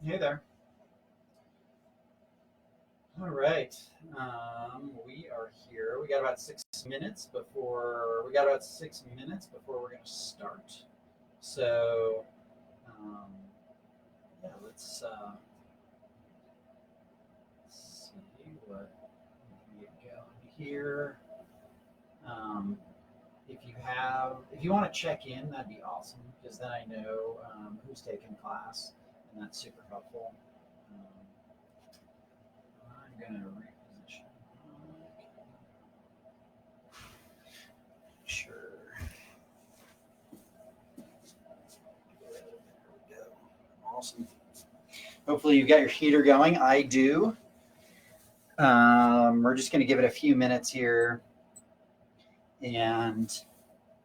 Hey there. All right. We are here. We got about 6 minutes before we're going to start. So, um, yeah, let's see what we get going here. Um, if you want to check in, that'd be awesome because then I know who's taking class, and that's super helpful. Um, I'm gonna reposition. Sure. There we go. Awesome. Hopefully you've got your heater going. I do. We're just going to give it a few minutes here, and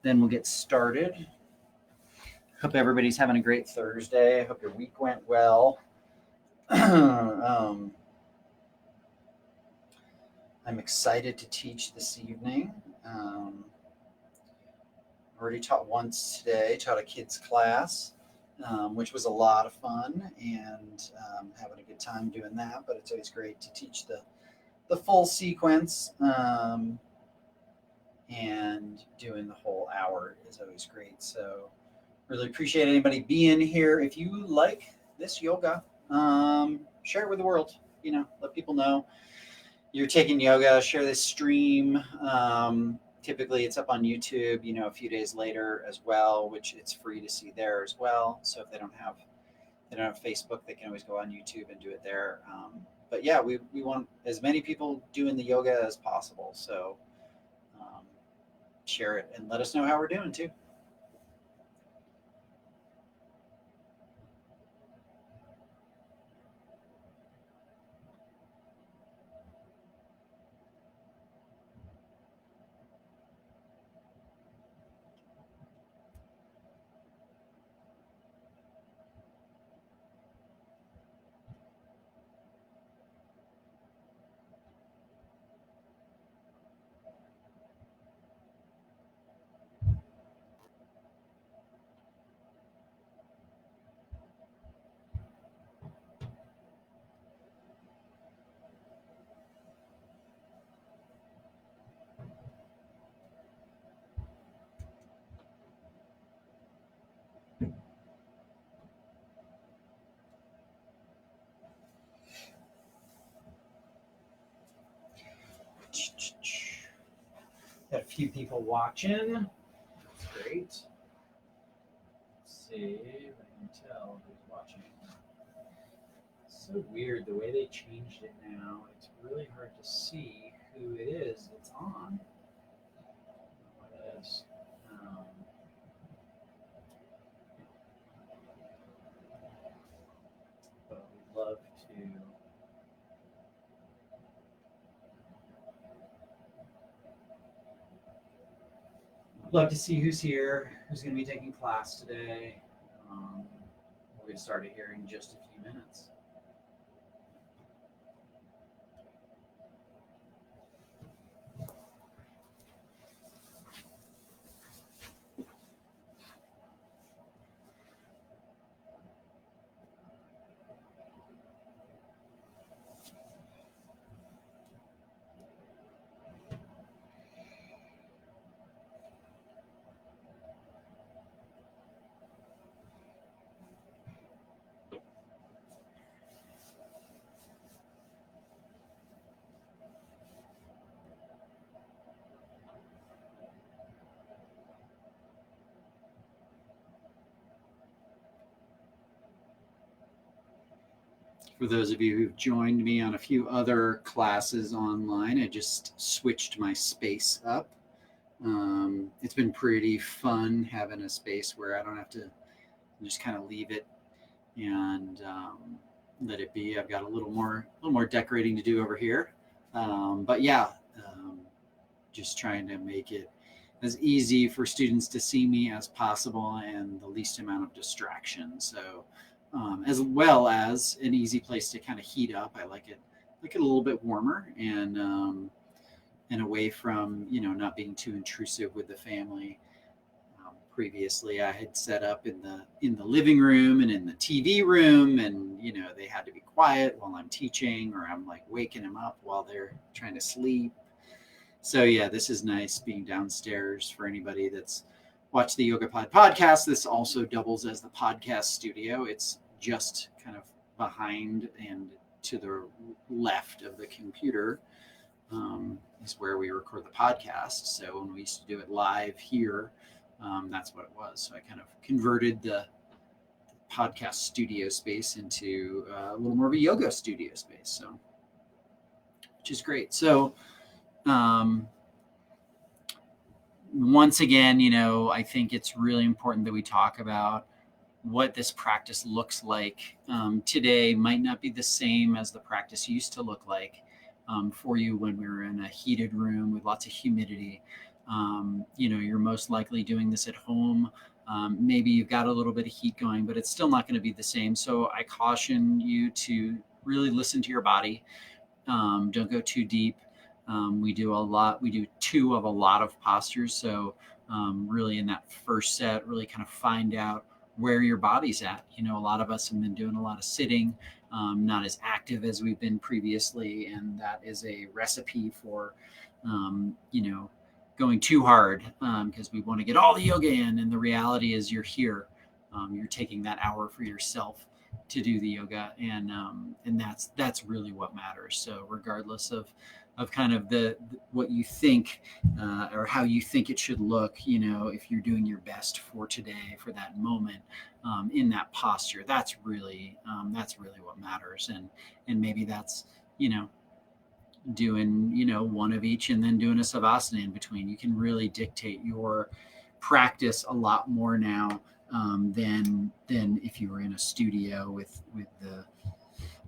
then we'll get started. Hope everybody's having a great Thursday. I hope your week went well. I'm excited to teach this evening. Already taught once today, taught a kids class, which was a lot of fun, and having a good time doing that. But it's always great to teach the full sequence, and doing the whole hour is always great. So really appreciate anybody being here. If you like this yoga, share it with the world. Let people know you're taking yoga. Share this stream. Typically it's up on YouTube, a few days later as well, which it's free to see there as well. So if they don't have Facebook, they can always go on YouTube and do it there. But yeah, we want as many people doing the yoga as possible. So share it and let us know how we're doing too. Got a few people watching. That's great. Let's see if I can tell who's watching. It's so weird the way they changed it now. It's really hard to see who it is that's on. What it is. But we'd love to see who's here, who's going to be taking class today. We'll get started here in just a few minutes. For those of you who've joined me on a few other classes online, I just switched my space up. It's been pretty fun having a space where I don't have to just kind of leave it and let it be. I've got a little more decorating to do over here, but yeah, just trying to make it as easy for students to see me as possible and the least amount of distraction. So as well as an easy place to kind of heat up. I like it a little bit warmer and away from not being too intrusive with the family. Previously, I had set up in the living room and in the TV room, and they had to be quiet while I'm teaching, or I'm like waking them up while they're trying to sleep. So yeah, this is nice being downstairs. For anybody that's watched the YogaPod podcast, this also doubles as the podcast studio. It's just kind of behind and to the left of the computer is where we record the podcast. So when we used to do it live here, that's what it was. So I kind of converted the podcast studio space into a little more of a yoga studio space. So, which is great. So, once again, I think it's really important that we talk about what this practice looks like. Today might not be the same as the practice used to look like for you when we were in a heated room with lots of humidity. You're most likely doing this at home. Maybe you've got a little bit of heat going, but it's still not going to be the same. So I caution you to really listen to your body. Don't go too deep. We do 2 of a lot of postures. So really in that first set, really kind of find out where your body's at. A lot of us have been doing a lot of sitting, not as active as we've been previously. And that is a recipe for, going too hard because we want to get all the yoga in. And the reality is you're here. You're taking that hour for yourself to do the yoga, and that's really what matters. So regardless of kind of what you think or how you think it should look, if you're doing your best for today, for that moment, in that posture, that's really what matters. And maybe that's doing one of each and then doing a savasana in between. You can really dictate your practice a lot more now than if you were in a studio with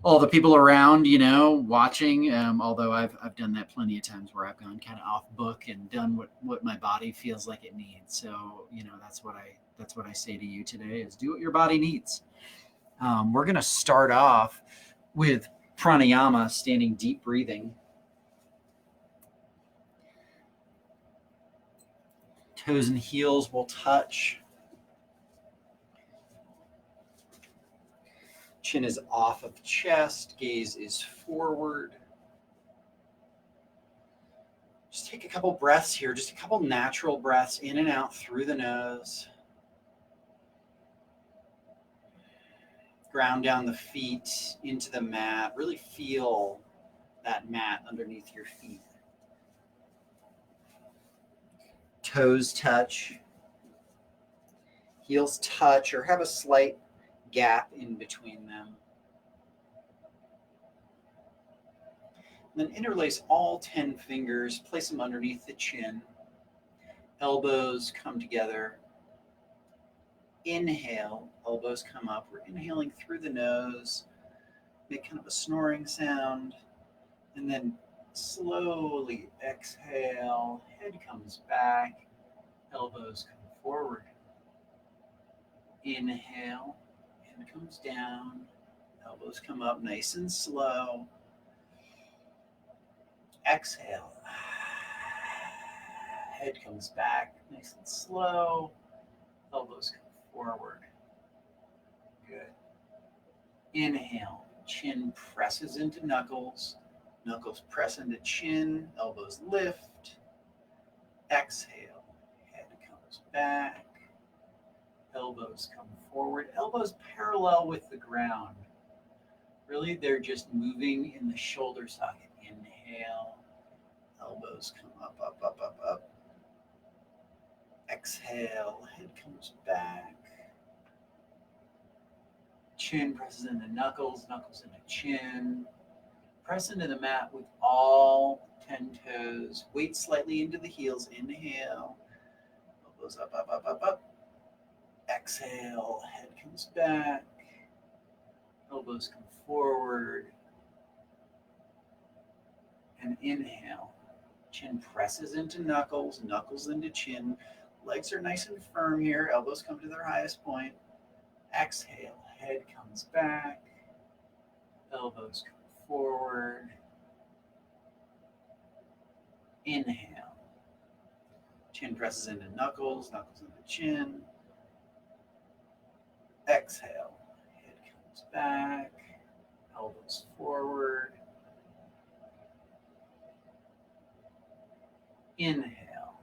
all the people around, watching. Although I've done that plenty of times where I've gone kind of off book and done what my body feels like it needs. So that's what I say to you today is do what your body needs. We're gonna start off with pranayama, standing deep breathing. Toes and heels will touch. Chin is off of chest, gaze is forward. Just take a couple breaths here, just a couple natural breaths in and out through the nose. Ground down the feet into the mat. Really feel that mat underneath your feet. Toes touch. Heels touch or have a slight gap in between them. And then interlace all 10 fingers, place them underneath the chin. Elbows come together. Inhale, elbows come up. We're inhaling through the nose, make kind of a snoring sound, and then slowly exhale, head comes back, elbows come forward. Inhale, head comes down, elbows come up nice and slow. Exhale, head comes back nice and slow, elbows come forward. Good. Inhale, chin presses into knuckles, knuckles press into chin, elbows lift. Exhale, head comes back, elbows come forward, elbows parallel with the ground. Really, they're just moving in the shoulder socket. Inhale, elbows come up, up, up, up, up. Exhale, head comes back. Chin presses into knuckles, knuckles into chin. Press into the mat with all 10 toes. Weight slightly into the heels. Inhale, elbows up, up, up, up, up. Exhale, head comes back. Elbows come forward. And inhale, chin presses into knuckles, knuckles into chin. Legs are nice and firm here. Elbows come to their highest point. Exhale, head comes back. Elbows come forward. Inhale. Chin presses into knuckles, knuckles into chin. Exhale. Head comes back. Elbows forward. Inhale.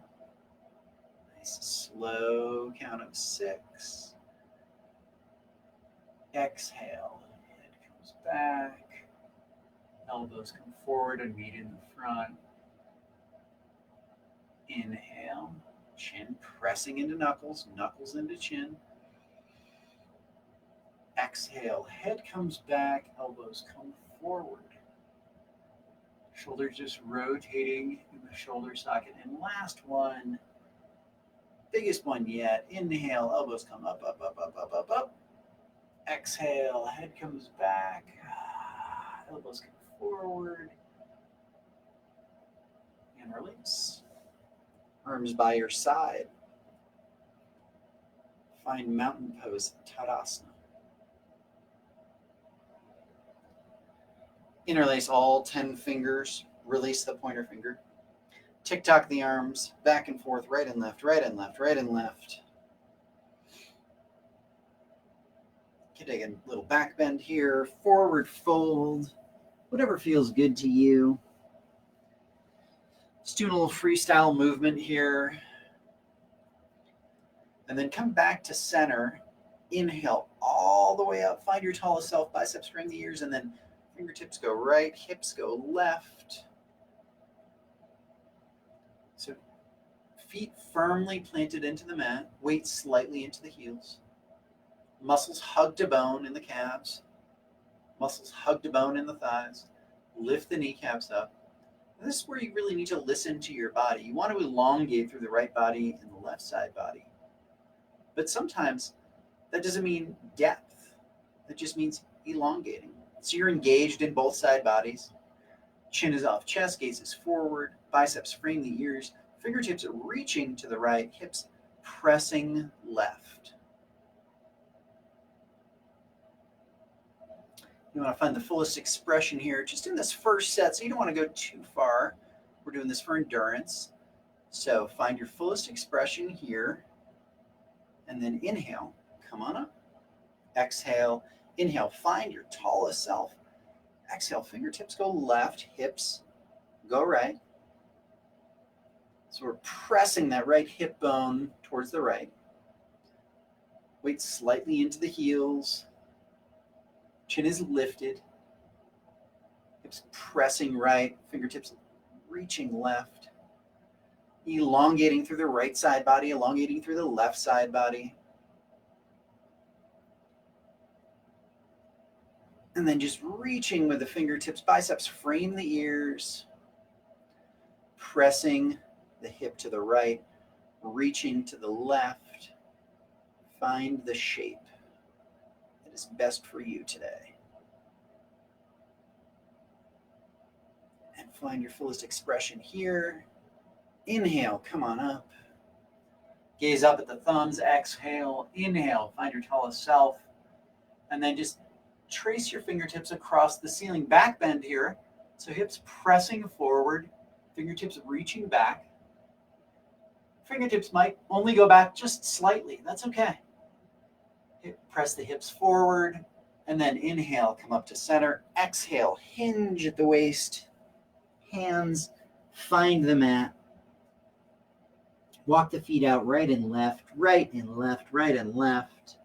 Nice slow count of 6. Exhale. Head comes back. Elbows come forward and meet in the front. Inhale. Chin pressing into knuckles, knuckles into chin. Exhale. Head comes back. Elbows come forward. Shoulders just rotating in the shoulder socket. And last one, biggest one yet. Inhale, elbows come up, up, up, up, up, up, up. Exhale, head comes back. Elbows come forward. And release. Arms by your side. Find mountain pose, Tadasana. Interlace all 10 fingers. Release the pointer finger. Tick-tock the arms, back and forth, right and left, right and left, right and left. You can take a little back bend here, forward fold, whatever feels good to you. Just doing a little freestyle movement here. And then come back to center. Inhale all the way up. Find your tallest self, biceps frame the ears, and then fingertips go right, hips go left. So feet firmly planted into the mat, weight slightly into the heels. Muscles hug to bone in the calves. Muscles hug to bone in the thighs. Lift the kneecaps up. And this is where you really need to listen to your body. You want to elongate through the right body and the left side body. But sometimes that doesn't mean depth. That just means elongating. So you're engaged in both side bodies. Chin is off chest, gaze is forward, biceps frame the ears, fingertips are reaching to the right, hips pressing left. You want to find the fullest expression here just in this first set, so you don't want to go too far. We're doing this for endurance. So find your fullest expression here, and then inhale, come on up. Exhale, inhale, find your tallest self. Exhale, fingertips go left, hips go right. So we're pressing that right hip bone towards the right. Weight slightly into the heels. Chin is lifted. Hips pressing right, fingertips reaching left. Elongating through the right side body, elongating through the left side body. And then just reaching with the fingertips, biceps frame the ears, pressing the hip to the right, reaching to the left. Find the shape that is best for you today. And find your fullest expression here. Inhale, come on up. Gaze up at the thumbs, exhale, inhale, find your tallest self. And then just trace your fingertips across the ceiling. Back bend here. So hips pressing forward, fingertips reaching back. Fingertips might only go back just slightly. That's okay. Press the hips forward, and then inhale, come up to center. Exhale, hinge at the waist. Hands find the mat. Walk the feet out right and left, right and left, right and left.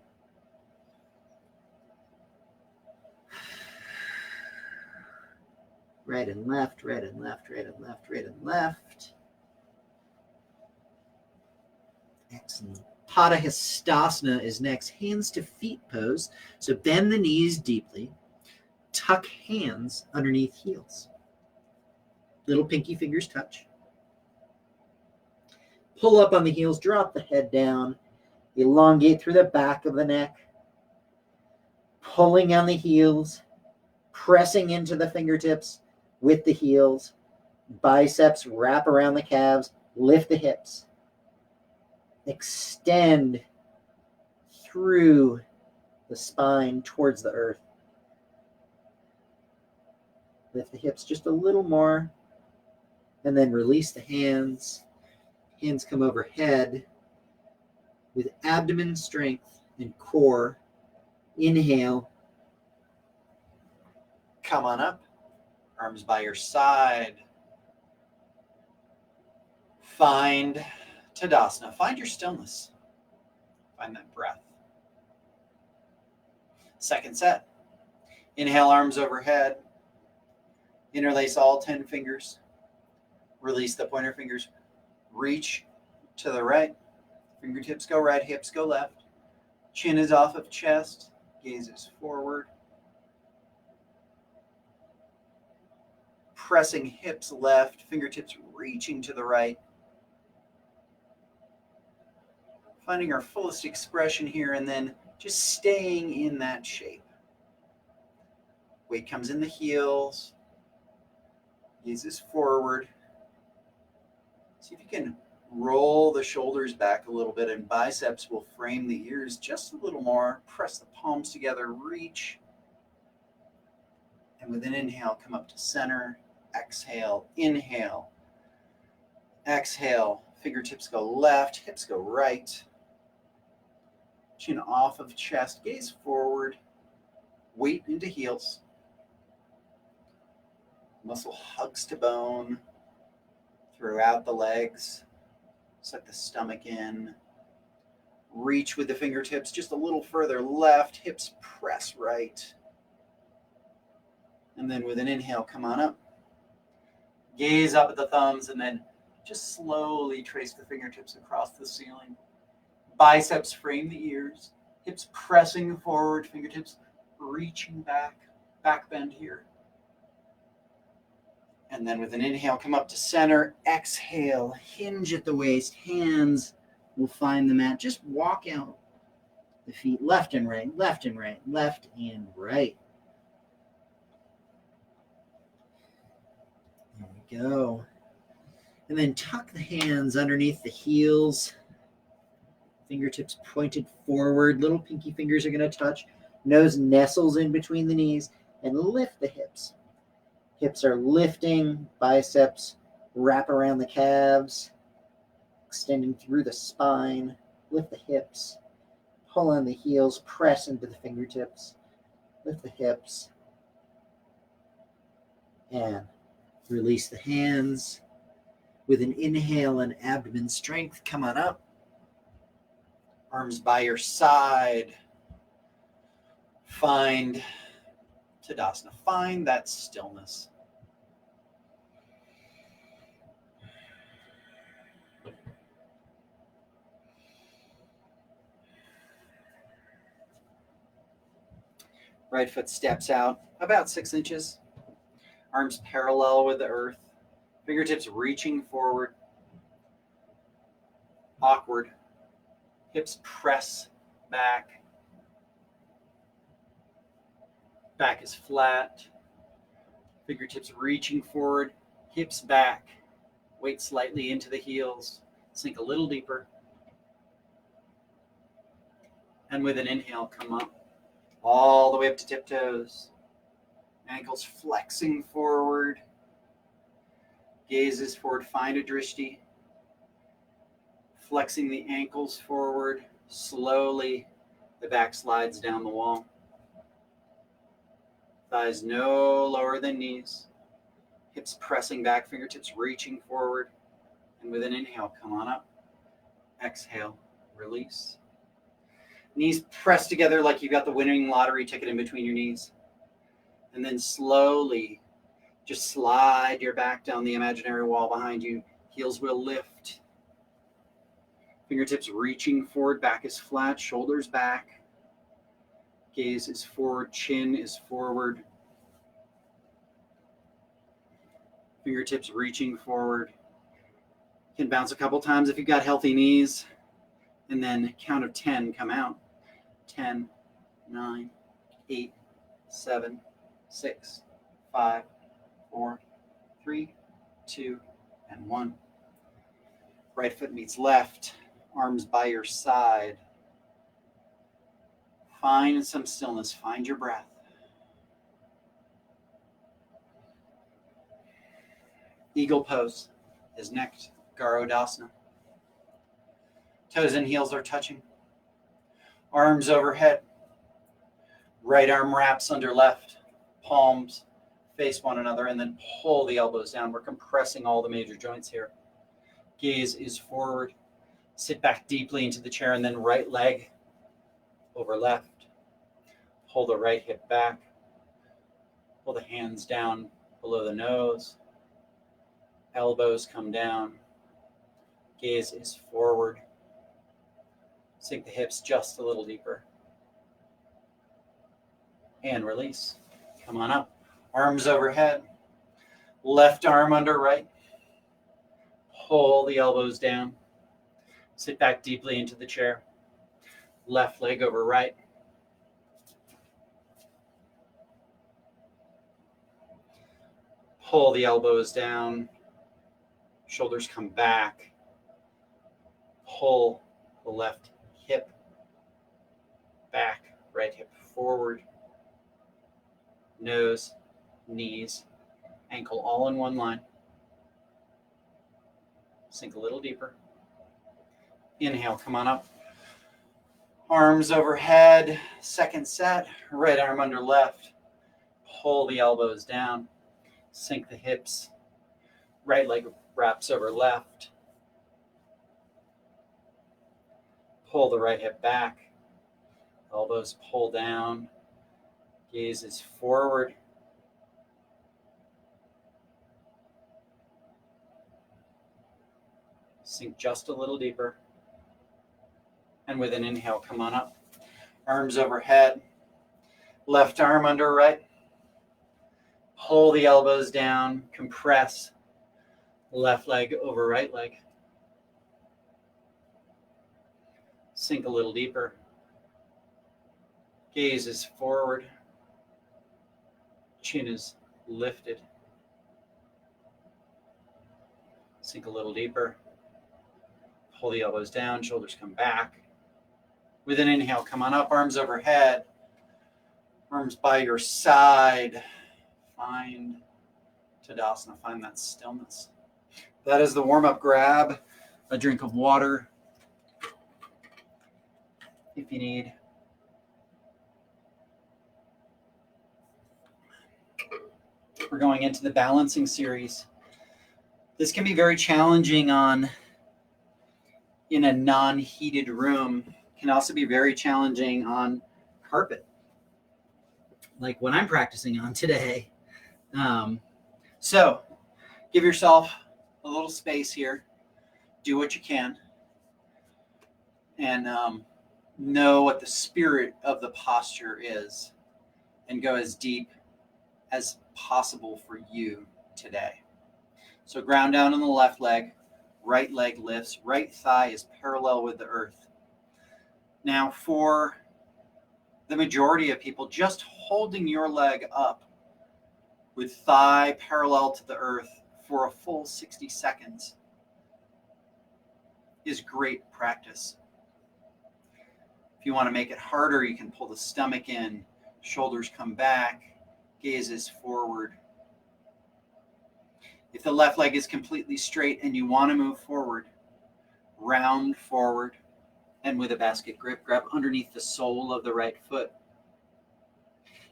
Right and left, right and left, right and left, right and left. Excellent. PodHOT60 is next. Hands to feet pose. So bend the knees deeply. Tuck hands underneath heels. Little pinky fingers touch. Pull up on the heels. Drop the head down. Elongate through the back of the neck. Pulling on the heels. Pressing into the fingertips with the heels. Biceps wrap around the calves. Lift the hips. Extend through the spine towards the earth. Lift the hips just a little more, and then release the hands. Hands come overhead with abdomen strength and core. Inhale. Come on up. Arms by your side. Find Tadasana. Find your stillness. Find that breath. Second set. Inhale, arms overhead. Interlace all 10 fingers. Release the pointer fingers. Reach to the right. Fingertips go right, hips go left. Chin is off of chest. Gaze is forward. Pressing hips left, fingertips reaching to the right. Finding our fullest expression here and then just staying in that shape. Weight comes in the heels. Gaze is forward. See if you can roll the shoulders back a little bit and biceps will frame the ears just a little more. Press the palms together, reach. And with an inhale, come up to center. Exhale, inhale. Exhale, fingertips go left, hips go right. Chin off of chest, gaze forward. Weight into heels. Muscle hugs to bone throughout the legs. Suck the stomach in. Reach with the fingertips just a little further left. Hips press right. And then with an inhale, come on up. Gaze up at the thumbs and then just slowly trace the fingertips across the ceiling. Biceps frame the ears. Hips pressing forward. Fingertips reaching back. Back bend here. And then with an inhale, come up to center. Exhale, hinge at the waist. Hands will find the mat. Just walk out the feet left and right, left and right, left and right. There we go. And then tuck the hands underneath the heels. Fingertips pointed forward. Little pinky fingers are going to touch. Nose nestles in between the knees. And lift the hips. Hips are lifting, biceps wrap around the calves, extending through the spine. Lift the hips, pull on the heels, press into the fingertips, lift the hips, and release the hands. With an inhale and abdomen strength, come on up. Arms by your side. Find Tadasana. Find that stillness. Right foot steps out about 6 inches. Arms parallel with the earth. Fingertips reaching forward. Awkward. Hips press back. Back is flat. Fingertips reaching forward. Hips back. Weight slightly into the heels. Sink a little deeper. And with an inhale, come up. All the way up to tiptoes. Ankles flexing forward. Gaze is forward. Find a drishti. Flexing the ankles forward. Slowly, the back slides down the wall. Thighs no lower than knees. Hips pressing back, fingertips reaching forward. And with an inhale, come on up. Exhale, release. Knees pressed together like you've got the winning lottery ticket in between your knees. And then slowly, just slide your back down the imaginary wall behind you. Heels will lift. Fingertips reaching forward, back is flat, shoulders back. Gaze is forward, chin is forward. Fingertips reaching forward. You can bounce a couple times if you've got healthy knees. And then count of 10, come out. 10, 9, 8, 7, 6, 5, 4, 3, 2, and 1. Right foot meets left, arms by your side. Find some stillness, find your breath. Eagle pose is next, Garodasana. Toes and heels are touching. Arms overhead. Right arm wraps under left. Palms face one another, and then pull the elbows down. We're compressing all the major joints here. Gaze is forward. Sit back deeply into the chair, and then right leg over left. Pull the right hip back. Pull the hands down below the nose. Elbows come down. Gaze is forward. Sink the hips just a little deeper. And release. Come on up. Arms overhead. Left arm under right. Pull the elbows down. Sit back deeply into the chair. Left leg over right. Pull the elbows down. Shoulders come back. Pull the left hip back. Right hip forward. Nose, knees, ankle all in one line. Sink a little deeper. Inhale, come on up. Arms overhead. Second set. Right arm under left. Pull the elbows down. Sink the hips. Right leg wraps over left. Pull the right hip back. Elbows pull down. Gaze is forward. Sink just a little deeper. And with an inhale, come on up. Arms overhead. Left arm under right. Pull the elbows down. Compress. Left leg over right leg. Sink a little deeper. Gaze is forward. Chin is lifted. Sink a little deeper. Pull the elbows down. Shoulders come back. With an inhale, come on up. Arms overhead. Arms by your side. Find Tadasana. Find that stillness. That is the warm-up. Grab a drink of water if you need. We're going into the balancing series. This can be very challenging in a non-heated room. It can also be very challenging on carpet, like what I'm practicing on today. So give yourself a little space here. Do what you can. And know what the spirit of the posture is. And go as deep as possible for you today. So ground down on the left leg. Right leg lifts. Right thigh is parallel with the earth. Now for the majority of people, just holding your leg up with thigh parallel to the earth for a full 60 seconds is great practice. If you want to make it harder, you can pull the stomach in, shoulders come back, gaze is forward. If the left leg is completely straight and you want to move forward, round forward, and with a basket grip, grab underneath the sole of the right foot.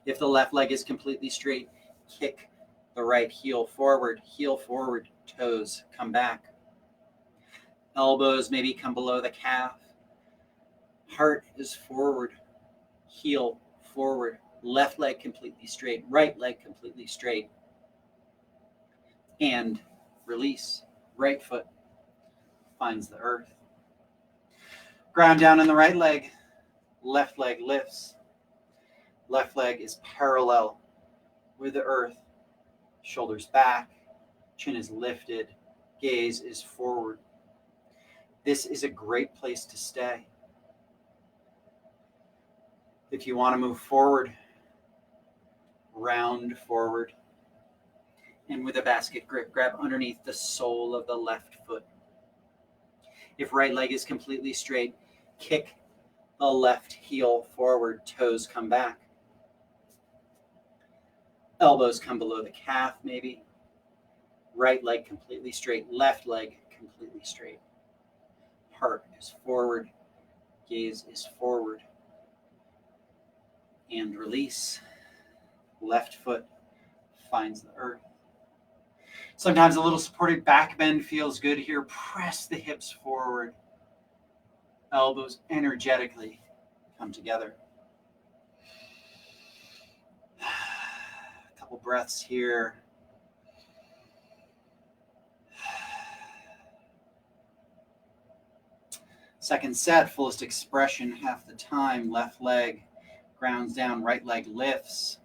If the left leg is completely straight, kick the right heel forward, toes come back. Elbows maybe come below the calf. Heart is forward, heel forward, left leg completely straight, right leg completely straight. And release. Right foot finds the earth. Ground down on the right leg. Left leg lifts. Left leg is parallel with the earth. Shoulders back. Chin is lifted. Gaze is forward. This is a great place to stay. If you want to move forward, round forward. And with a basket grip, grab underneath the sole of the left foot. If right leg is completely straight, kick the left heel forward, toes come back. Elbows come below the calf maybe. Right leg completely straight, left leg completely straight. heart is forward, gaze is forward, and release. Left foot finds the earth. Sometimes a little supported back bend feels good here. Press the hips forward. Elbows energetically come together. A couple breaths here. Second set, fullest expression, half the time. Left leg grounds down, right leg lifts.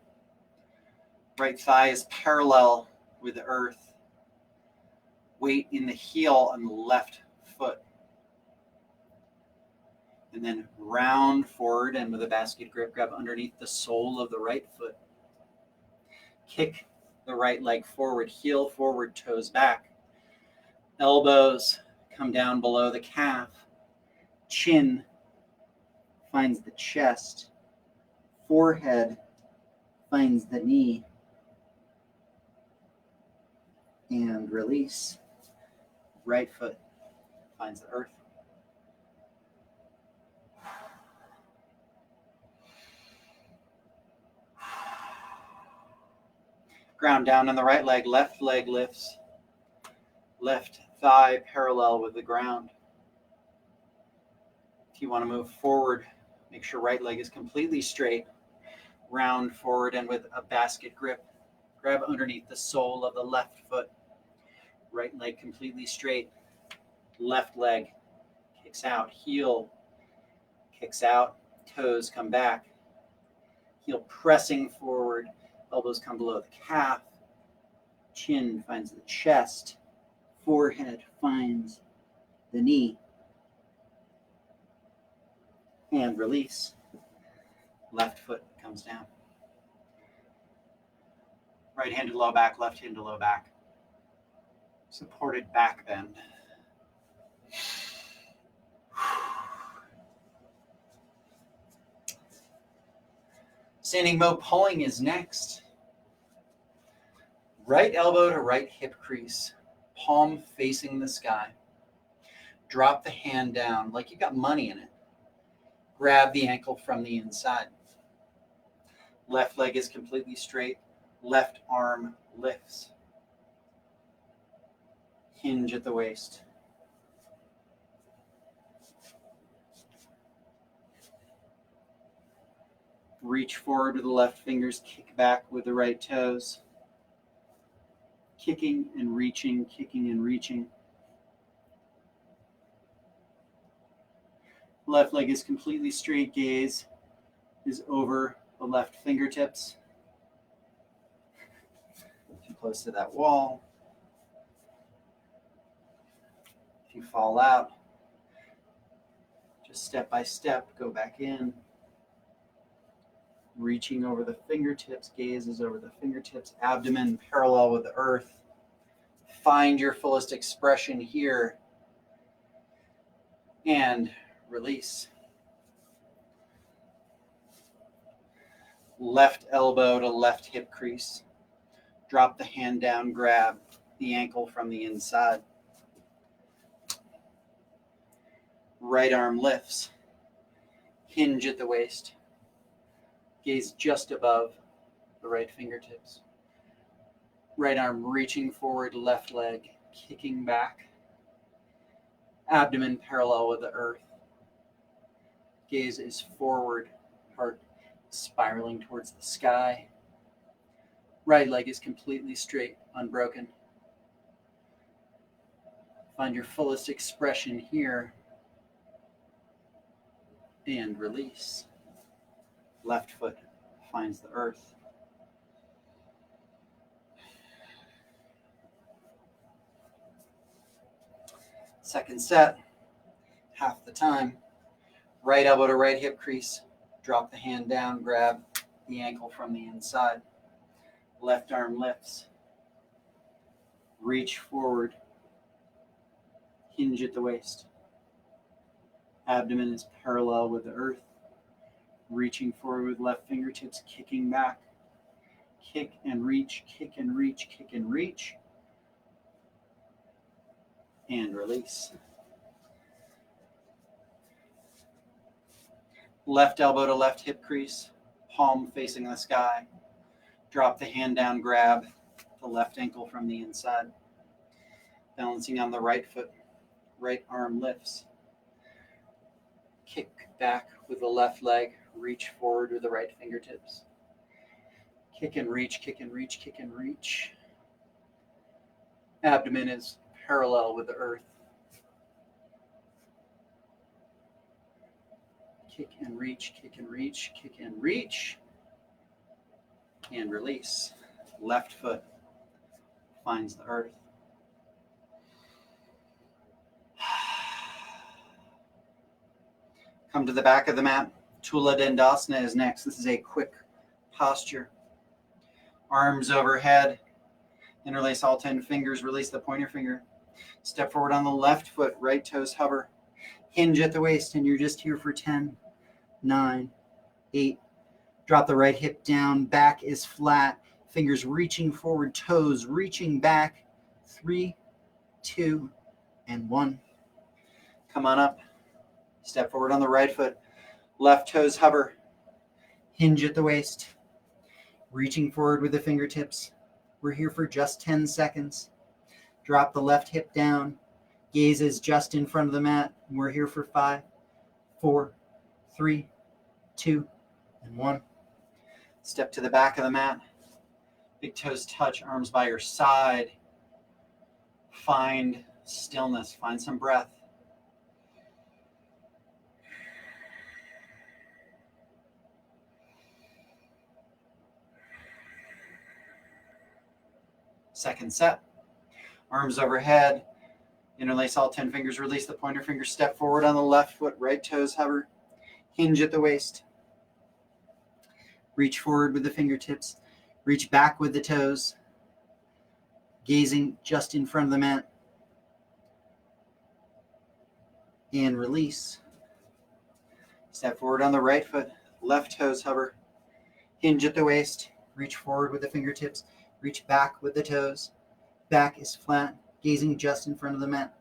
Right thigh is parallel with the earth. Weight in the heel on the left foot. And then round forward and with a basket grip, grab underneath the sole of the right foot. Kick the right leg forward, heel forward, toes back. Elbows come down below the calf. Chin finds the chest. Forehead finds the knee. And release. Right foot finds the earth. Ground down on the right leg lifts. Left thigh parallel with the ground. If you want to move forward, make sure right leg is completely straight. Round forward and with a basket grip, grab underneath the sole of the left foot. Right leg completely straight. Left leg kicks out. Heel kicks out. Toes come back. Heel pressing forward. Elbows come below the calf. Chin finds the chest. Forehead finds the knee. And release. Left foot comes down. Right hand to low back, left hand to low back. Supported back bend. Standing bow pulling is next. Right elbow to right hip crease. Palm facing the sky. Drop the hand down like you got money in it. Grab the ankle from the inside. Left leg is completely straight. Left arm lifts. Hinge at the waist. Reach forward with the left fingers, kick back with the right toes. Kicking and reaching, kicking and reaching. Left leg is completely straight, gaze is over the left fingertips. Too close to that wall. If you fall out, just step by step, go back in. Reaching over the fingertips, gaze is over the fingertips, abdomen parallel with the earth. Find your fullest expression here. And release. Left elbow to left hip crease. Drop the hand down, grab the ankle from the inside. Right arm lifts. Hinge at the waist. Gaze just above the right fingertips. Right arm reaching forward, left leg kicking back. Abdomen parallel with the earth. Gaze is forward, heart spiraling towards the sky. Right leg is completely straight, unbroken. Find your fullest expression here. And release. Left foot finds the earth. Second set, half the time. Right elbow to right hip crease. Drop the hand down, grab the ankle from the inside. Left arm lifts. Reach forward. Hinge at the waist. Abdomen is parallel with the earth. Reaching forward with left fingertips, kicking back. Kick and reach, kick and reach, kick and reach. And release. Left elbow to left hip crease, palm facing the sky. Drop the hand down, grab the left ankle from the inside. Balancing on the right foot, right arm lifts. Kick back with the left leg, reach forward with the right fingertips. Kick and reach, kick and reach, kick and reach. Abdomen is parallel with the earth. Kick and reach, kick and reach, kick and reach. And release. Left foot finds the earth. Come to the back of the mat. Tula Dandasana is next. This is a quick posture. Arms overhead. Interlace all 10 fingers. Release the pointer finger. Step forward on the left foot. Right toes hover. Hinge at the waist. And you're just here for 10, 9, 8. Drop the right hip down. Back is flat. Fingers reaching forward. Toes reaching back. 3, 2, and 1. Come on up. Step forward on the right foot. Left toes hover. Hinge at the waist. Reaching forward with the fingertips. We're here for just 10 seconds. Drop the left hip down. Gaze is just in front of the mat. We're here for 5, 4, 3, 2, and 1. Step to the back of the mat. Big toes touch, arms by your side. Find stillness. Find some breath. Second set. Arms overhead. Interlace all 10 fingers. Release the pointer finger. Step forward on the left foot. Right toes hover. Hinge at the waist. Reach forward with the fingertips. Reach back with the toes. Gazing just in front of the mat. And release. Step forward on the right foot. Left toes hover. Hinge at the waist. Reach forward with the fingertips. Reach back with the toes. Back is flat. Gazing just in front of the mat.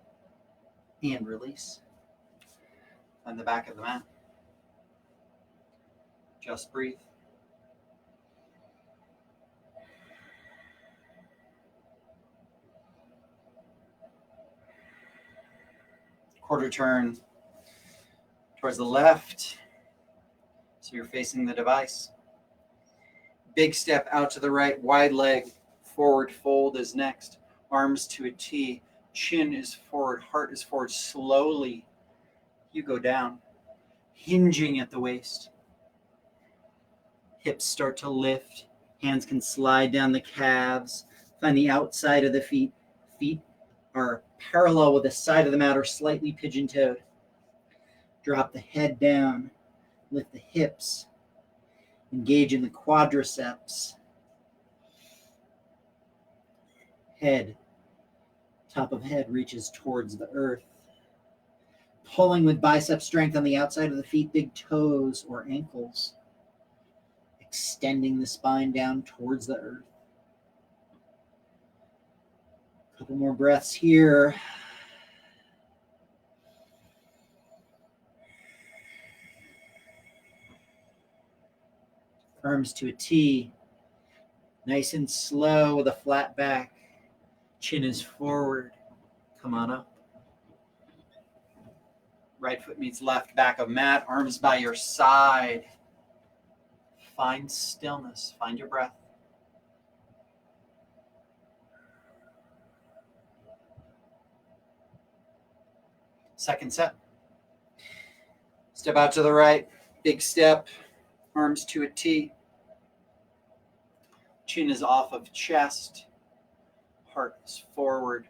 And release. On the back of the mat. Just breathe. Quarter turn towards the left. So you're facing the device. Big step out to the right. Wide leg. Forward fold is next. Arms to a T. Chin is forward. Heart is forward. Slowly you go down. Hinging at the waist. Hips start to lift. Hands can slide down the calves. Find the outside of the feet. Feet are parallel with the side of the mat or slightly pigeon-toed. Drop the head down. Lift the hips. Engage in the quadriceps. Head. Top of head reaches towards the earth. Pulling with bicep strength on the outside of the feet, big toes or ankles. Extending the spine down towards the earth. Couple more breaths here. Arms to a T. Nice and slow with a flat back. Chin is forward. Come on up. Right foot meets left, back of mat. Arms by your side. Find stillness. Find your breath. Second set. Step out to the right. Big step. Arms to a T. Chin is off of chest. Heart is forward.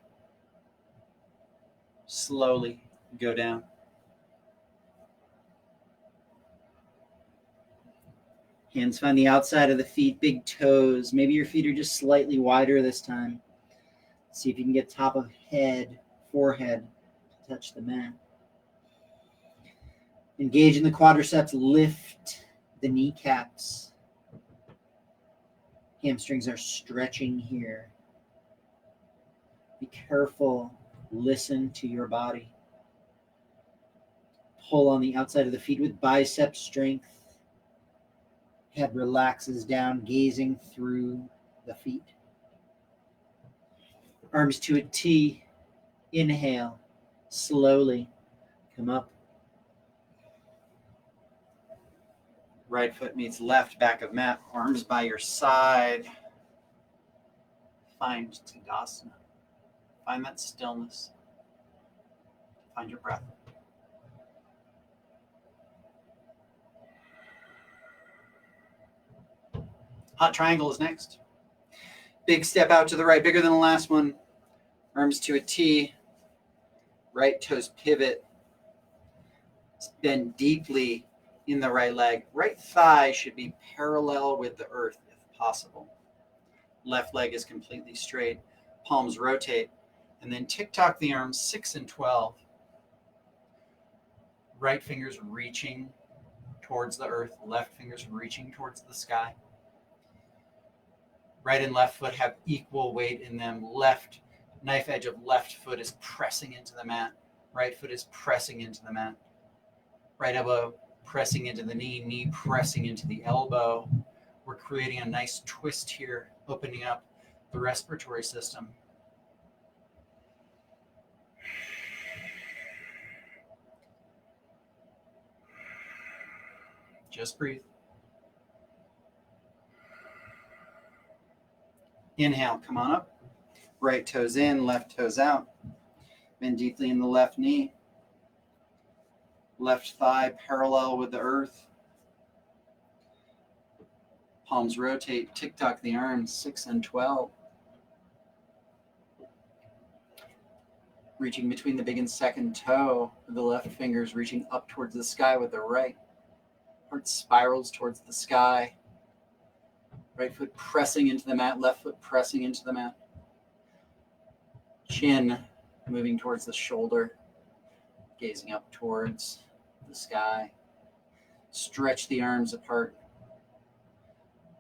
Slowly go down. Hands find the outside of the feet, big toes. Maybe your feet are just slightly wider this time. See if you can get top of head, forehead to touch the mat. Engage in the quadriceps, lift the kneecaps. Hamstrings are stretching here. Be careful, listen to your body. Pull on the outside of the feet with bicep strength. Head relaxes down, gazing through the feet. Arms to a T. Inhale. Slowly come up. Right foot meets left, back of mat. Arms by your side. Find Tadasana. Find that stillness. Find your breath. Hot triangle is next. Big step out to the right, bigger than the last one. Arms to a T. Right toes pivot. Bend deeply in the right leg. Right thigh should be parallel with the earth if possible. Left leg is completely straight. Palms rotate. And then tick-tock the arms 6 and 12. Right fingers reaching towards the earth. Left fingers reaching towards the sky. Right and left foot have equal weight in them. Left knife edge of left foot is pressing into the mat. Right foot is pressing into the mat. Right elbow pressing into the knee, knee pressing into the elbow. We're creating a nice twist here, opening up the respiratory system. Just breathe. Inhale, come on up. Right toes in, left toes out. Bend deeply in the left knee. Left thigh parallel with the earth. Palms rotate, tick-tock the arms 6 and 12. Reaching between the big and second toe, with the left fingers reaching up towards the sky with the right. Heart spirals towards the sky. Right foot pressing into the mat, left foot pressing into the mat. Chin moving towards the shoulder, gazing up towards the sky. Stretch the arms apart.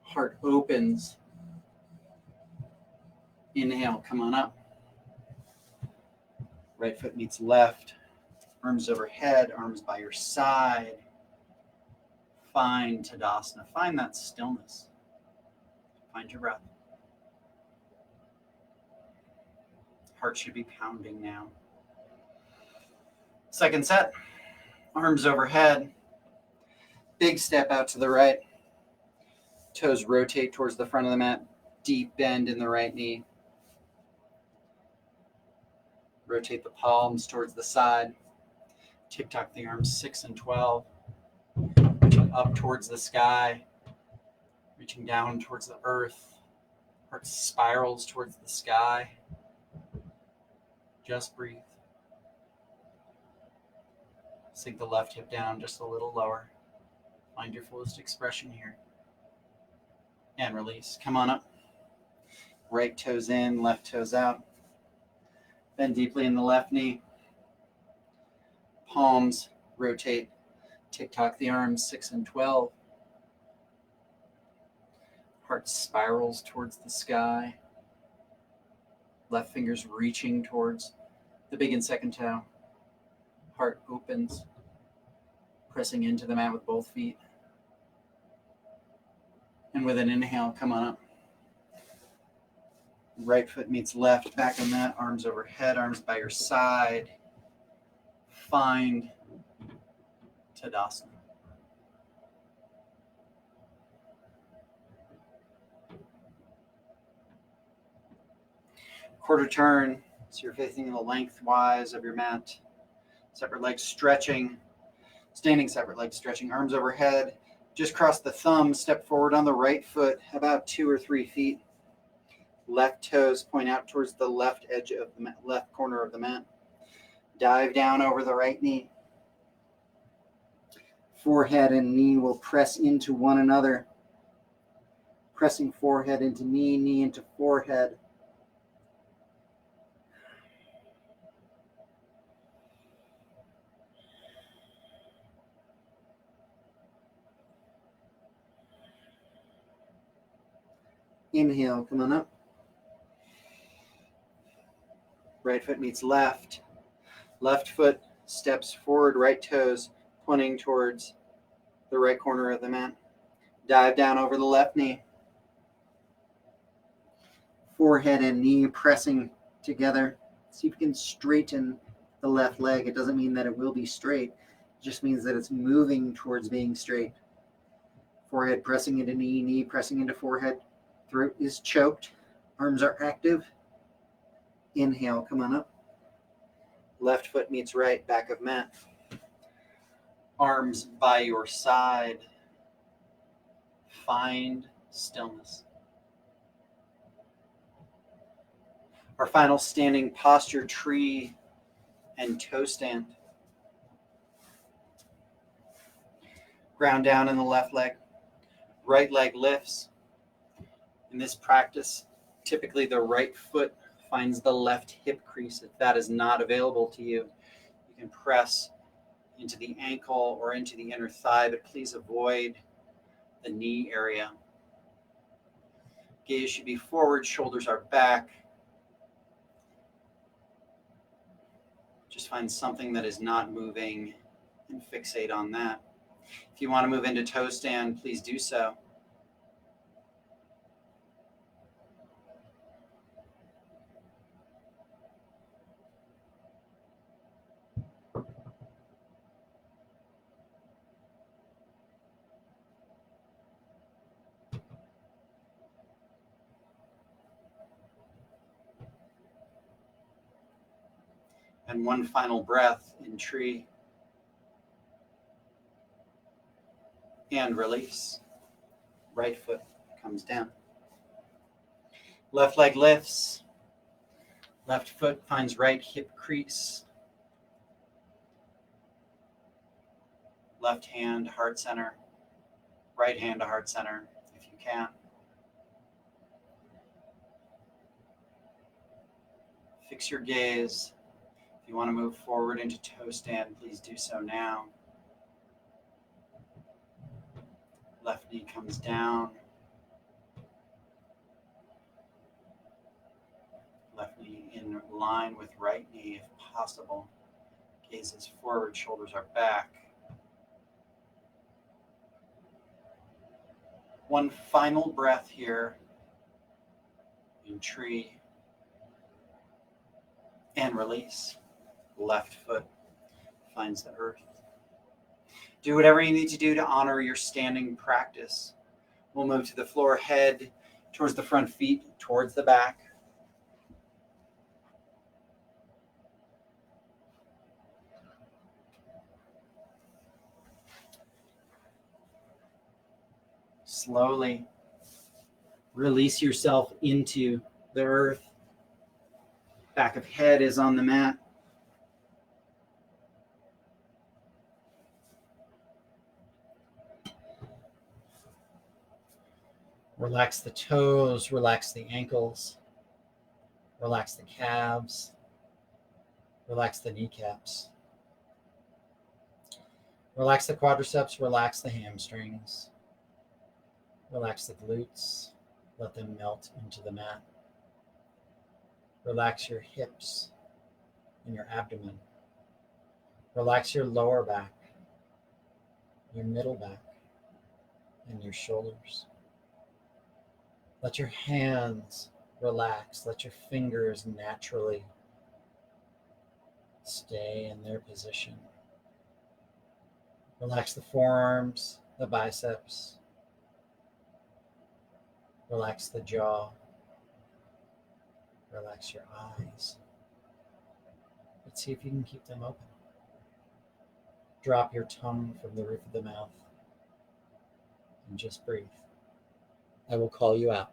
Heart opens. Inhale, come on up. Right foot meets left. Arms overhead, arms by your side. Find Tadasana. Find that stillness. Find your breath. Heart should be pounding now. Second set. Arms overhead. Big step out to the right. Toes rotate towards the front of the mat. Deep bend in the right knee. Rotate the palms towards the side. Tick-tock the arms 6 and 12. Reaching up towards the sky. Reaching down towards the earth. Heart spirals towards the sky. Just breathe. Sink the left hip down just a little lower. Find your fullest expression here. And release. Come on up. Right toes in, left toes out. Bend deeply in the left knee. Palms rotate. Tick-tock the arms 6 and 12. Heart spirals towards the sky. Left fingers reaching towards the big and second toe. Heart opens. Pressing into the mat with both feet. And with an inhale, come on up. Right foot meets left, back of mat, arms overhead, arms by your side. Find Tadasana. Quarter turn, so you're facing the lengthwise of your mat. Separate legs stretching, standing separate legs stretching, arms overhead. Just cross the thumb, step forward on the right foot, about 2 or 3 feet. Left toes point out towards the left edge of the mat, left corner of the mat. Dive down over the right knee. Forehead and knee will press into one another. Pressing forehead into knee, knee into forehead. Inhale, come on up. Right foot meets left. Left foot steps forward, right toes pointing towards the right corner of the mat. Dive down over the left knee. Forehead and knee pressing together. See if you can straighten the left leg. It doesn't mean that it will be straight. It just means that it's moving towards being straight. Forehead pressing into knee, knee pressing into forehead. Throat is choked. Arms are active. Inhale, come on up. Left foot meets right, back of mat. Arms by your side. Find stillness. Our final standing posture, tree and toe stand. Ground down in the left leg. Right leg lifts. In this practice, typically the right foot finds the left hip crease. If that is not available to you, you can press into the ankle or into the inner thigh, but please avoid the knee area. Gaze should be forward, shoulders are back. Just find something that is not moving and fixate on that. If you want to move into toe stand, please do so. And one final breath in tree. And release. Right foot comes down. Left leg lifts. Left foot finds right hip crease. Left hand, heart center. Right hand to heart center, if you can. Fix your gaze. If you want to move forward into toe stand, please do so now. Left knee comes down. Left knee in line with right knee if possible. Gaze is forward, shoulders are back. One final breath here in tree. And release. Left foot finds the earth. Do whatever you need to do to honor your standing practice. We'll move to the floor, head towards the front, feet towards the back. Slowly release yourself into the earth. Back of head is on the mat. Relax the toes, relax the ankles, relax the calves, relax the kneecaps. Relax the quadriceps, relax the hamstrings. Relax the glutes, let them melt into the mat. Relax your hips and your abdomen. Relax your lower back, your middle back, and your shoulders. Let your hands relax. Let your fingers naturally stay in their position. Relax the forearms, the biceps. Relax the jaw. Relax your eyes. Let's see if you can keep them open. Drop your tongue from the roof of the mouth and just breathe. I will call you out.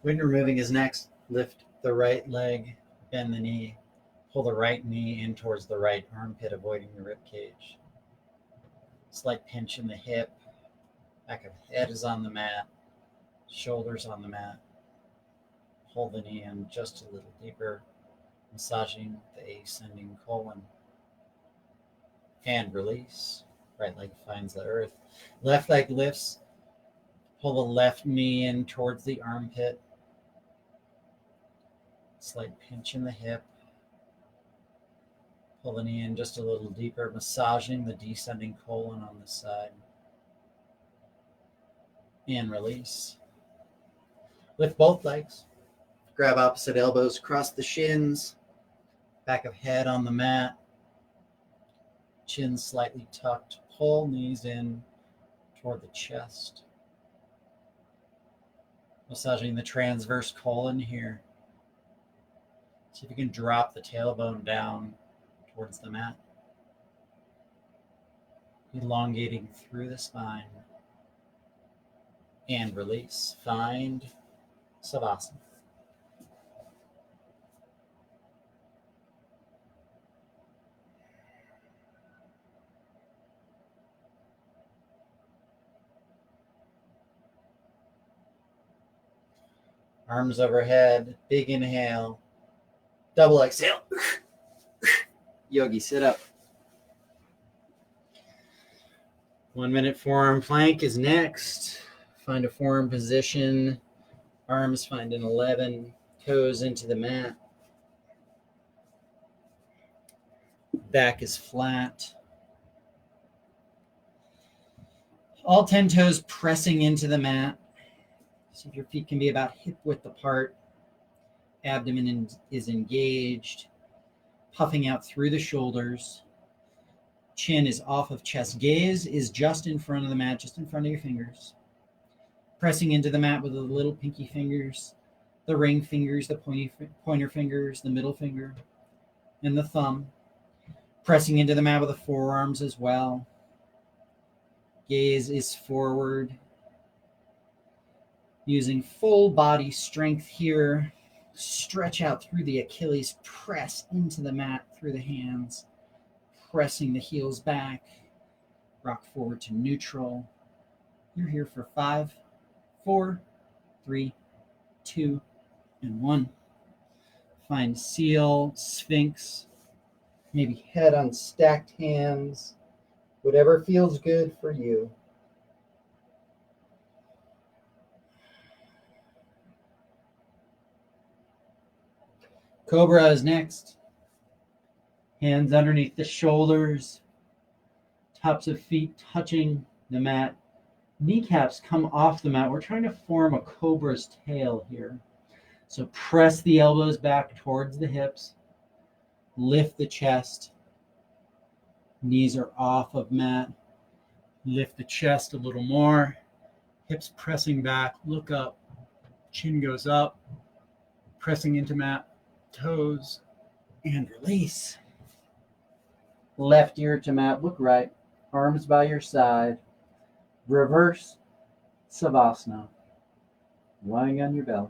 Wind removing is next. Lift the right leg, bend the knee, pull the right knee in towards the right armpit, avoiding the rib cage. Slight pinch in the hip, back of head is on the mat, shoulders on the mat. Pull the knee in just a little deeper, massaging the ascending colon. And release. Right leg finds the earth. Left leg lifts. Pull the left knee in towards the armpit. Slight pinch in the hip. Pull the knee in just a little deeper, massaging the descending colon on the side. And release. Lift both legs. Grab opposite elbows, cross the shins. Back of head on the mat. Chin slightly tucked. Pull knees in toward the chest. Massaging the transverse colon here. See if you can drop the tailbone down towards the mat. Elongating through the spine. And release. Find Savasana. Arms overhead, big inhale, double exhale. Yogi, sit up. 1 minute forearm plank is next. Find a forearm position. Arms find an 11. Toes into the mat. Back is flat. All 10 toes pressing into the mat. See if your feet can be about hip width apart. Abdomen is engaged. Puffing out through the shoulders. Chin is off of chest. Gaze is just in front of the mat, just in front of your fingers. Pressing into the mat with the little pinky fingers, the ring fingers, the pointer fingers, the middle finger, and the thumb. Pressing into the mat with the forearms as well. Gaze is forward. Using full body strength here. Stretch out through the Achilles. Press into the mat through the hands. Pressing the heels back. Rock forward to neutral. You're here for 5, 4, 3, 2, and 1. Find seal, sphinx. Maybe head on stacked hands. Whatever feels good for you. Cobra is next. Hands underneath the shoulders. Tops of feet touching the mat. Kneecaps come off the mat. We're trying to form a cobra's tail here. So press the elbows back towards the hips. Lift the chest. Knees are off of mat. Lift the chest a little more. Hips pressing back. Look up. Chin goes up. Pressing into mat. Toes. And release. Left ear to mat. Look right. Arms by your side. Reverse Savasana. Lying on your belly.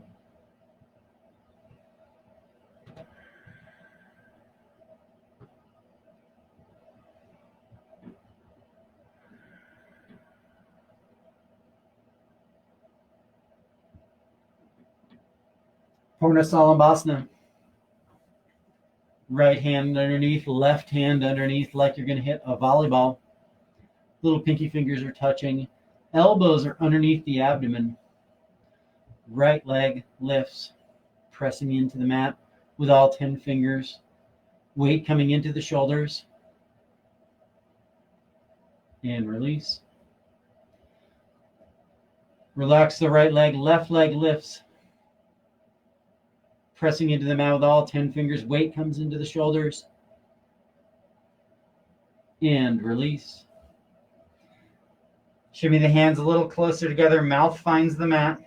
Purnasalambasana. Right hand underneath, left hand underneath, like you're going to hit a volleyball. Little pinky fingers are touching. Elbows are underneath the abdomen. Right leg lifts, pressing into the mat with all 10 fingers. Weight coming into the shoulders. And release. Relax the right leg, left leg lifts. Pressing into the mat with all 10 fingers. Weight comes into the shoulders. And release. Shimmy the hands a little closer together. Mouth finds the mat.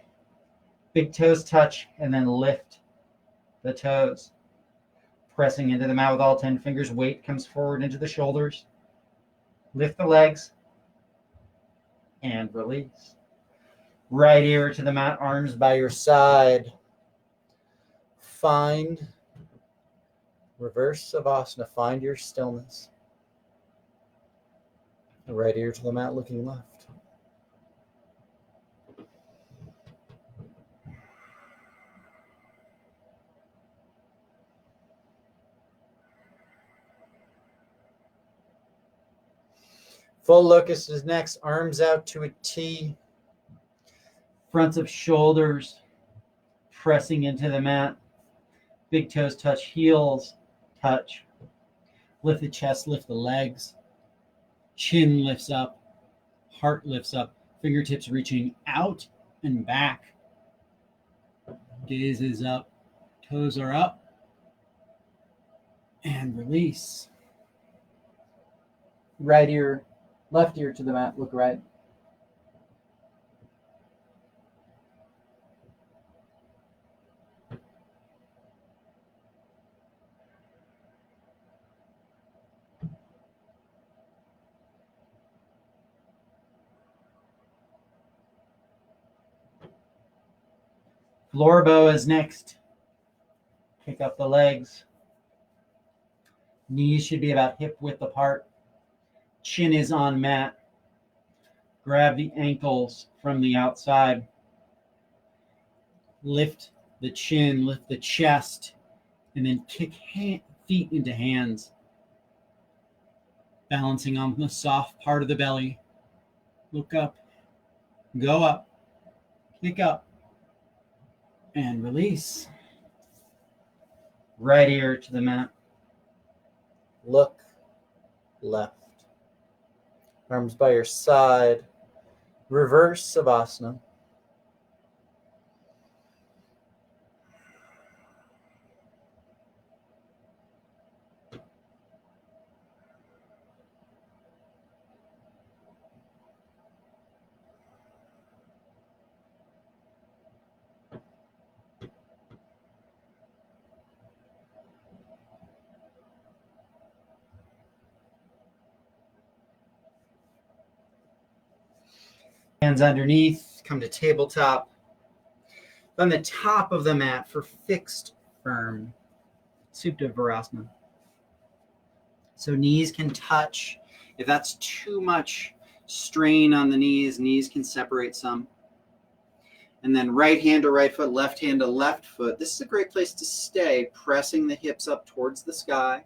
Big toes touch and then lift the toes. Pressing into the mat with all 10 fingers. Weight comes forward into the shoulders. Lift the legs. And release. Right ear to the mat, arms by your side. Find reverse Savasana. Find your stillness. Right ear to the mat, looking left. Full locust is next. Arms out to a T. Fronts of shoulders pressing into the mat. Big toes touch, heels touch. Lift the chest, lift the legs. Chin lifts up, heart lifts up. Fingertips reaching out and back. Gaze is up, toes are up. And release. Right ear, left ear to the mat, look right. Floor bow is next. Kick up the legs. Knees should be about hip width apart. Chin is on mat. Grab the ankles from the outside. Lift the chin, lift the chest, and then kick feet into hands. Balancing on the soft part of the belly. Look up, go up, kick up, and release. Right ear to the mat. Look left. Arms by your side. Reverse Savasana. Hands underneath, come to tabletop. On the top of the mat for fixed firm Supta Virasana. So knees can touch. If that's too much strain on the knees can separate some. And then right hand to right foot, left hand to left foot. This is a great place to stay, pressing the hips up towards the sky,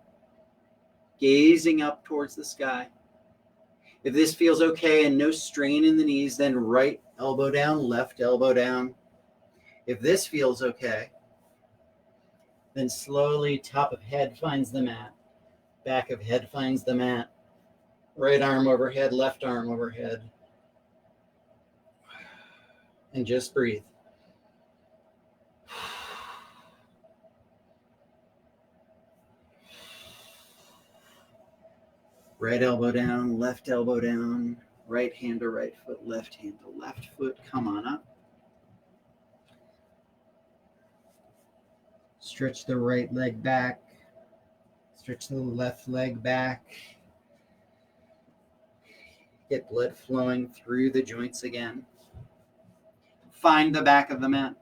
gazing up towards the sky. If this feels okay and no strain in the knees, then right elbow down, left elbow down. If this feels okay, then slowly top of head finds the mat, back of head finds the mat, right arm overhead, left arm overhead. And just breathe. Right elbow down, right hand to right foot, left hand to left foot. Come on up. Stretch the right leg back. Stretch the left leg back. Get blood flowing through the joints again. Find the back of the mat.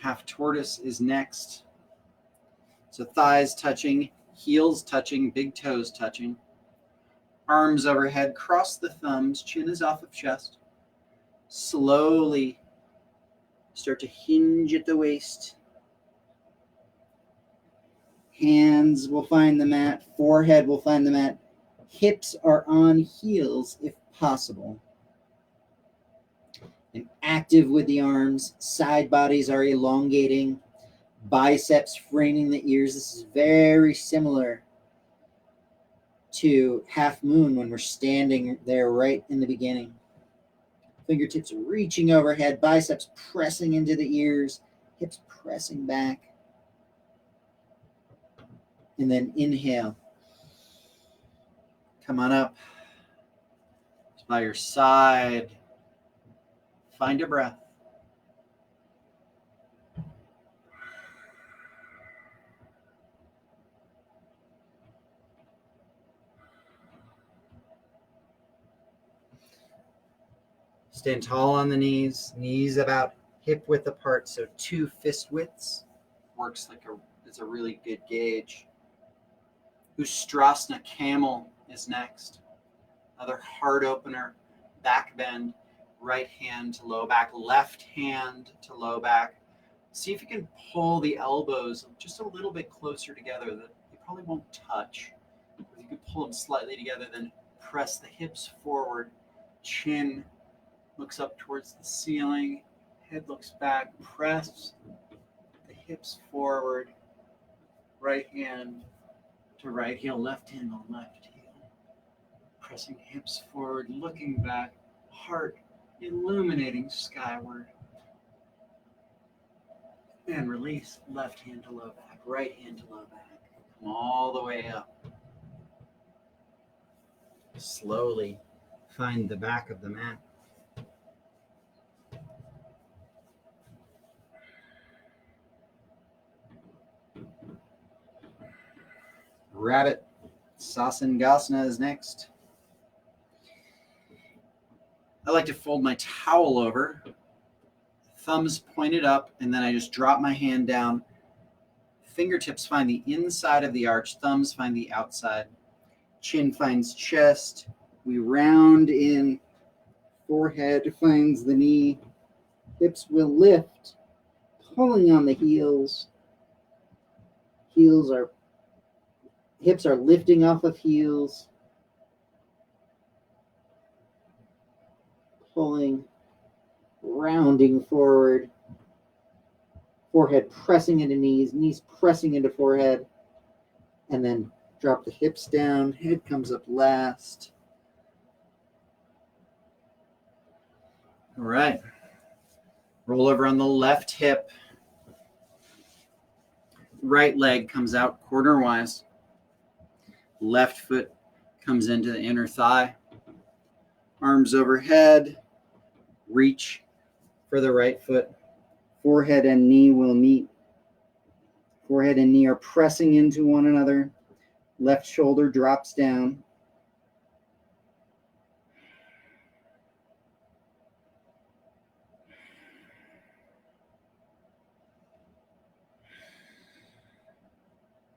Half tortoise is next. So thighs touching, heels touching, big toes touching. Arms overhead, cross the thumbs, chin is off of chest. Slowly start to hinge at the waist. Hands will find the mat, forehead will find the mat. Hips are on heels if possible. And active with the arms, side bodies are elongating, biceps framing the ears. This is very similar to half moon when we're standing there right in the beginning. Fingertips reaching overhead, biceps pressing into the ears, hips pressing back. And then inhale. Come on up. It's by your side. Find a breath. Stand tall on the knees about hip width apart, so 2 fist widths. Works like it's a really good gauge. Ustrasana camel is next. Another heart opener, back bend, right hand to low back, left hand to low back. See if you can pull the elbows just a little bit closer together. That they probably won't touch. If you can pull them slightly together, then press the hips forward. Chin looks up towards the ceiling. Head looks back. Press the hips forward. Right hand to right heel, left hand to left heel. Pressing hips forward, looking back. Heart illuminating skyward. And release. Left hand to low back. Right hand to low back. Come all the way up. Slowly find the back of the mat. Rabbit Sasangasana is next. I like to fold my towel over, thumbs pointed up, and then I just drop my hand down. Fingertips find the inside of the arch, thumbs find the outside. Chin finds chest. We round in, forehead finds the knee. Hips will lift, pulling on the heels. Hips are lifting off of heels. Pulling, rounding forward. Forehead pressing into knees pressing into forehead. And then drop the hips down. Head comes up last. All right. Roll over on the left hip. Right leg comes out cornerwise. Left foot comes into the inner thigh. Arms overhead. Reach for the right foot. Forehead and knee will meet. Forehead and knee are pressing into one another. Left shoulder drops down.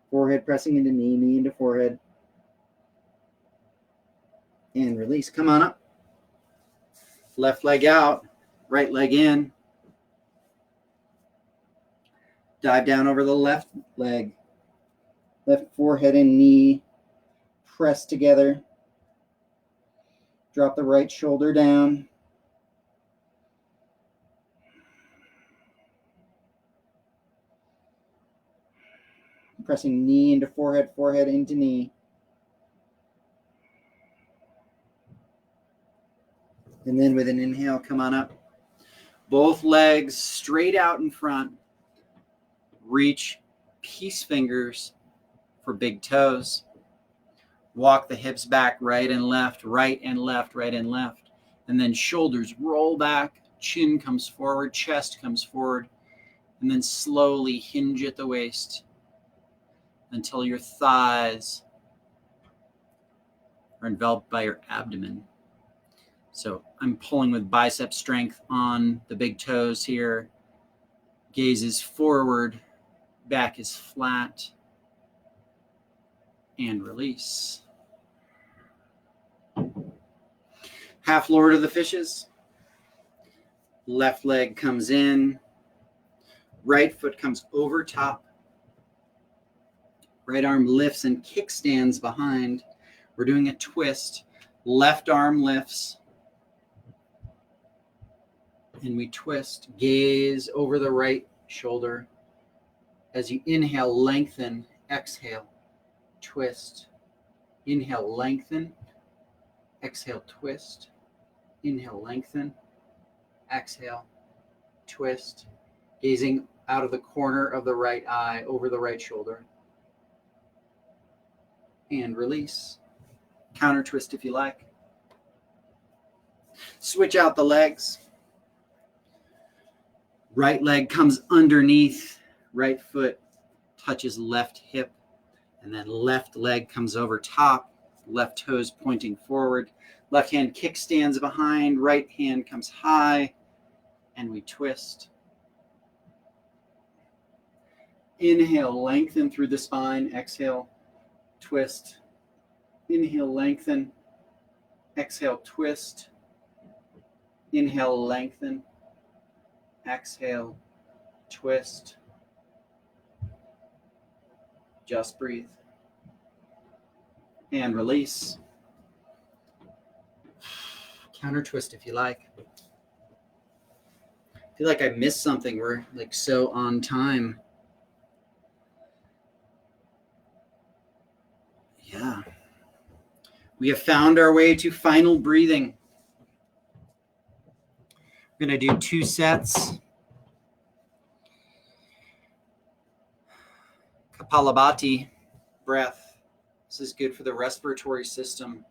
Forehead pressing into knee, knee into forehead. And release. Come on up. Left leg out, right leg in. Dive down over the left leg. Left forehead and knee press together. Drop the right shoulder down. Pressing knee into forehead, forehead into knee. And then with an inhale, come on up. Both legs straight out in front. Reach peace fingers for big toes. Walk the hips back, right and left, right and left, right and left. And then shoulders roll back, chin comes forward, chest comes forward. And then slowly hinge at the waist until your thighs are enveloped by your abdomen. So I'm pulling with bicep strength on the big toes here. Gaze is forward, back is flat, and release. Half Lord of the Fishes. Left leg comes in. Right foot comes over top. Right arm lifts and kickstands behind. We're doing a twist. Left arm lifts. And we twist. Gaze over the right shoulder. As you inhale, lengthen. Exhale, twist. Inhale, lengthen. Exhale, twist. Inhale, lengthen. Exhale, twist. Gazing out of the corner of the right eye over the right shoulder. And release. Counter twist if you like. Switch out the legs. Right leg comes underneath. Right foot touches left hip. And then left leg comes over top. Left toes pointing forward. Left hand kickstands behind, right hand comes high, and we twist. Inhale, lengthen through the spine. Exhale, twist. Inhale, lengthen. Exhale, twist. Inhale, lengthen. Exhale, twist. Just breathe. And release. Counter twist if you like. I feel like I missed something. We're like so on time. Yeah. We have found our way to final breathing. We're going to do 2 sets. Kapalabhati breath. This is good for the respiratory system.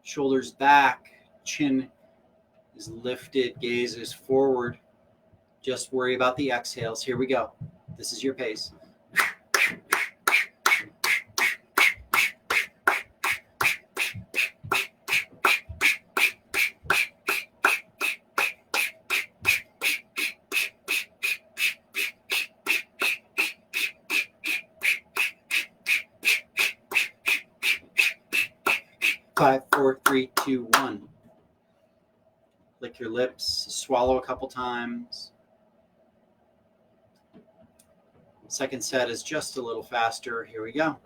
Shoulders back, chin is lifted, gaze is forward. Just worry about the exhales. Here we go. This is your pace. 5, 4, 3, 2, 1. Lick your lips, swallow a couple times. Second set is just a little faster. Here we go.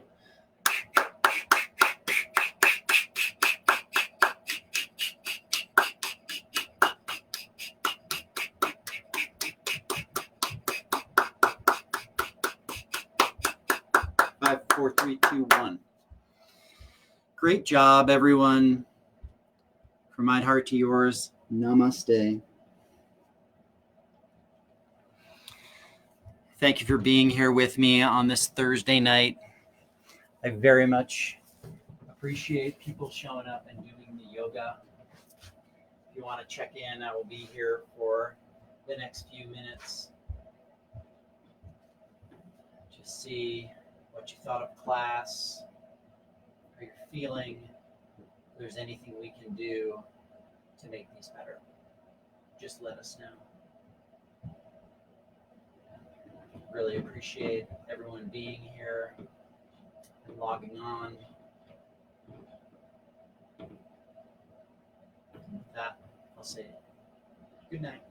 Five, 4, 3, 2, 1. Great job, everyone. From my heart to yours, namaste. Thank you for being here with me on this Thursday night. I very much appreciate people showing up and doing the yoga. If you want to check in, I will be here for the next few minutes. Just see what you thought of class, how you're feeling, if there's anything we can do to make these better. Just let us know. Really appreciate everyone being here and logging on. With that, I'll say good night.